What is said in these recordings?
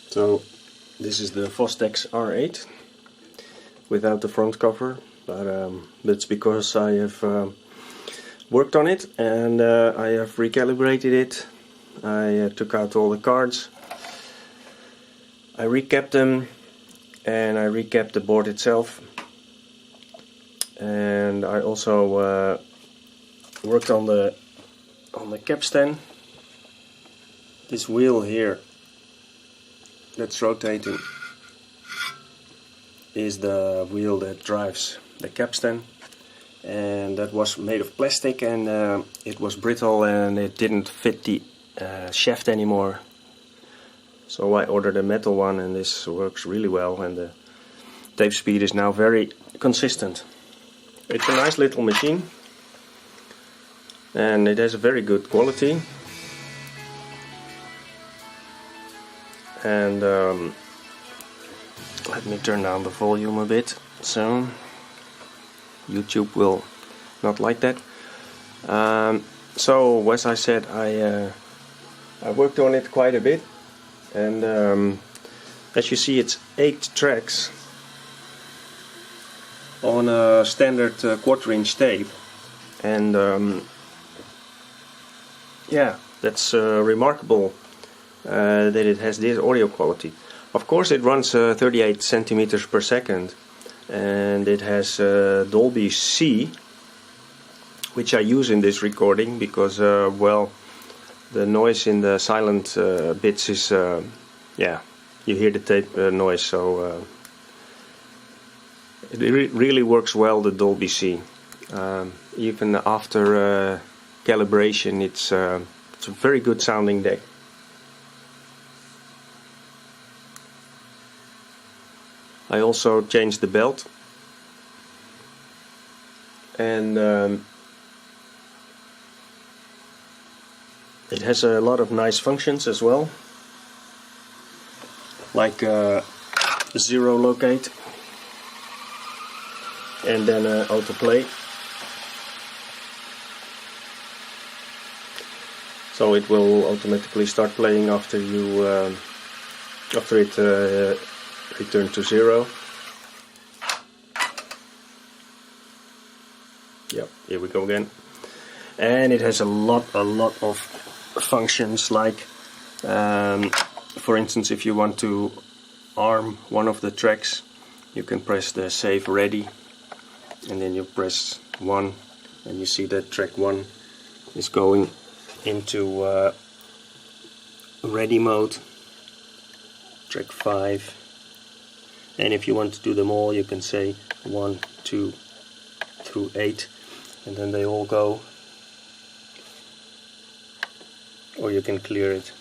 So this is the Fostex R8 without the front cover, but that's because I have worked on it and I have recalibrated it. I took out all the cards, I recapped them, and I recapped the board itself, and I also worked on the capstan. This wheel here that's rotating is the wheel that drives the capstan, and that was made of plastic, and it was brittle and it didn't fit the shaft anymore. So I ordered a metal one, and this works really well, and the tape speed is now very consistent. It's a nice little machine and it has a very good quality. And let me turn down the volume a bit, so YouTube will not like that. So as I said, I worked on it quite a bit, and as you see, it's 8 tracks on a standard 1/4 inch tape, and yeah, that's remarkable that it has this audio quality. Of course, it runs 38 centimeters per second, and it has Dolby C, which I use in this recording because, well, the noise in the silent bits is, yeah, you hear the tape noise, so it really works well, the Dolby C. Even after calibration, it's a very good sounding deck. I also changed the belt, and it has a lot of nice functions as well, like zero locate and then autoplay. So it will automatically start playing after you after it return to zero. Yep, here we go again. And it has a lot of functions, like for instance, if you want to arm one of the tracks, you can press the save ready, and then you press 1, and you see that track 1 is going into ready mode, track 5. And if you want to do them all, you can say 1, 2 through 8, and then they all go, or you can clear it.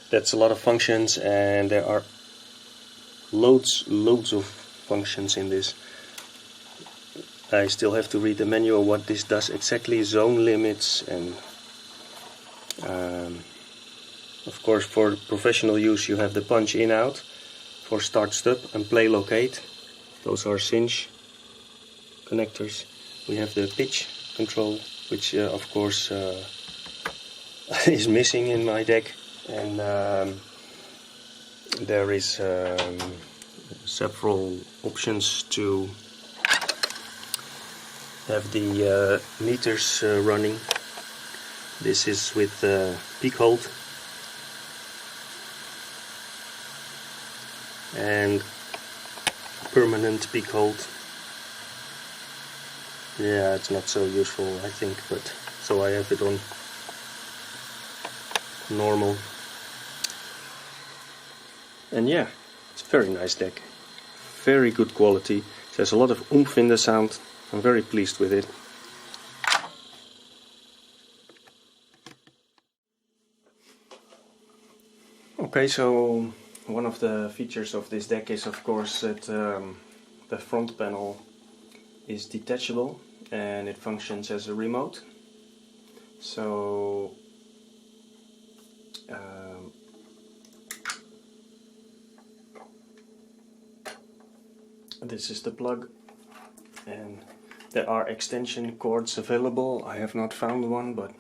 That's a lot of functions, and there are loads of functions in this. I still have to read the manual what this does exactly, zone limits, and of course for professional use you have the punch in out for start stop and play locate. Those are cinch connectors. We have the pitch control, which of course is missing in my deck, and there is several options to have the meters running. This is with peak hold and permanent peak hold. Yeah, it's not so useful, I think, but so I have it on normal. And yeah, it's a very nice deck, very good quality. There's a lot of oomph in the sound. I'm very pleased with it. Okay, so one of the features of this deck is of course that the front panel is detachable and it functions as a remote. So this is the plug, and there are extension cords available. I have not found one, but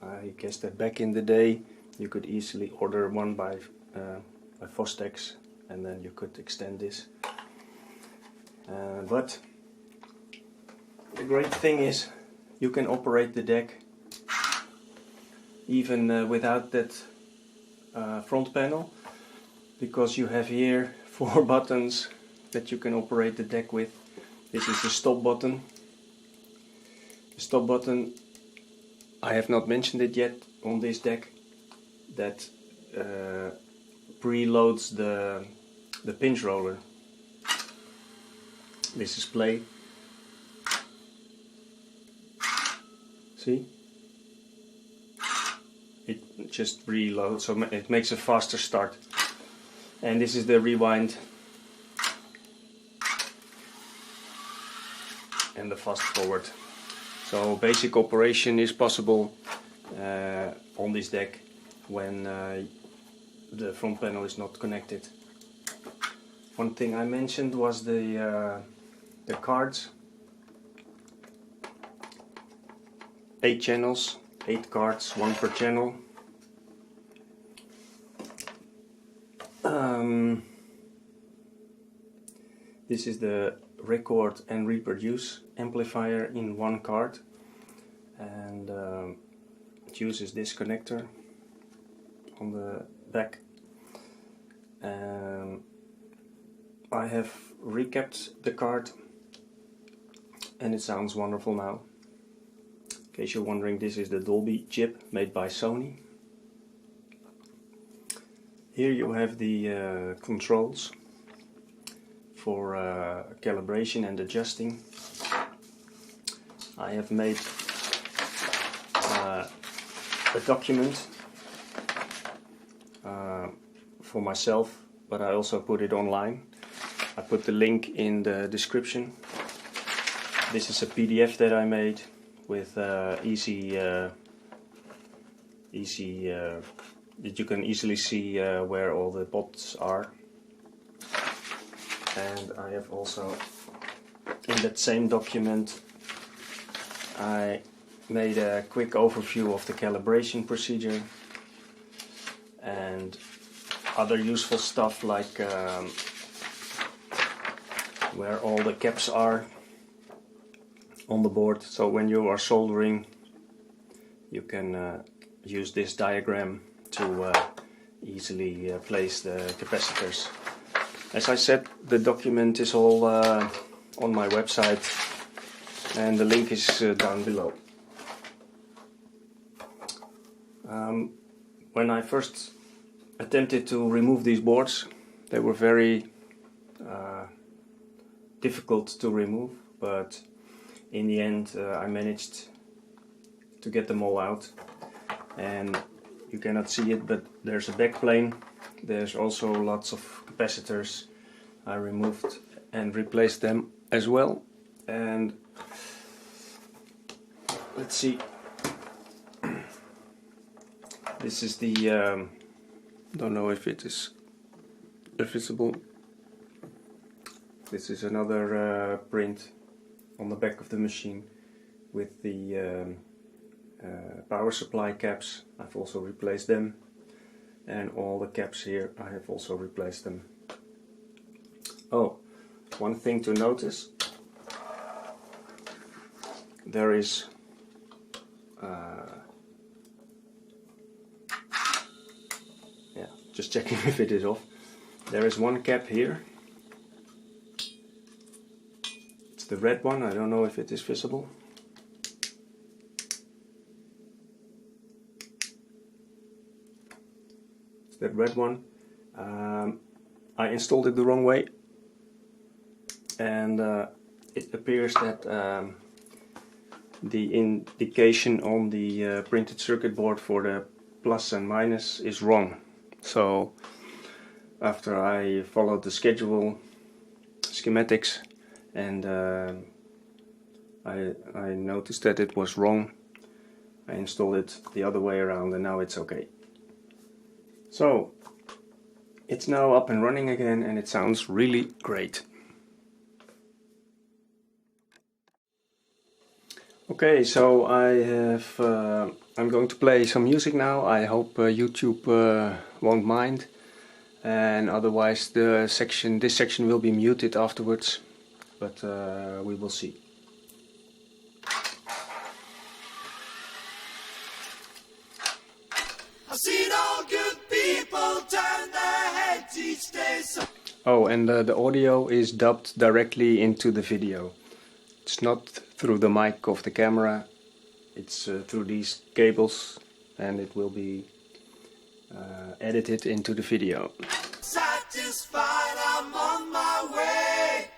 I guess that back in the day You could easily order one by Fostex, and then you could extend this. But the great thing is you can operate the deck even without that front panel, because you have here 4 buttons that you can operate the deck with. This is the stop button. The stop button, I have not mentioned it yet on this deck, that preloads the pinch roller. This is play. See? It just preloads, so it makes a faster start. And this is the rewind and the fast forward. So basic operation is possible on this deck when the front panel is not connected. One thing I mentioned was the cards. 8 channels, 8 cards, 1 per channel. This is the record and reproduce amplifier in 1 card, and it uses this connector on the back. I have recapped the card and it sounds wonderful now. In case you're wondering, this is the Dolby chip made by Sony. Here you have the controls for calibration and adjusting. I have made a document for myself, but I also put it online. I put the link in the description. This is a PDF that I made with easy that you can easily see where all the pots are. And I have also, in that same document, I made a quick overview of the calibration procedure and other useful stuff, like where all the caps are on the board. So when you are soldering, you can use this diagram to easily place the capacitors. As I said, the document is all on my website, and the link is down below. When I first attempted to remove these boards, they were very difficult to remove, but in the end I managed to get them all out. And you cannot see it, but there's a backplane. There's also lots of capacitors. I removed and replaced them as well. And let's see. This is the don't know if it is visible. This is another print on the back of the machine with the power supply caps. I've also replaced them, and all the caps here I have also replaced them. Oh, one thing to notice, there is yeah, just checking if it is off. There is one cap here. It's the red one. I don't know if it is visible. It's that red one. I installed it the wrong way, and it appears that the indication on the printed circuit board for the plus and minus is wrong. So after I followed the schematics, and I noticed that it was wrong, I installed it the other way around, and now it's okay. So it's now up and running again, and it sounds really great. Okay, so I'm going to play some music now. I hope YouTube won't mind, and otherwise this section will be muted afterwards, but we will see. I've seen all good people turn their heads each day. Oh, and the audio is dubbed directly into the video. It's not through the mic of the camera, it's through these cables, and it will be edited into the video. Satisfied, I'm on my way.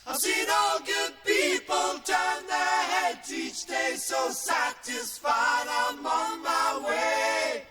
I've seen all good people turn their heads each day. So satisfied, I'm on my way.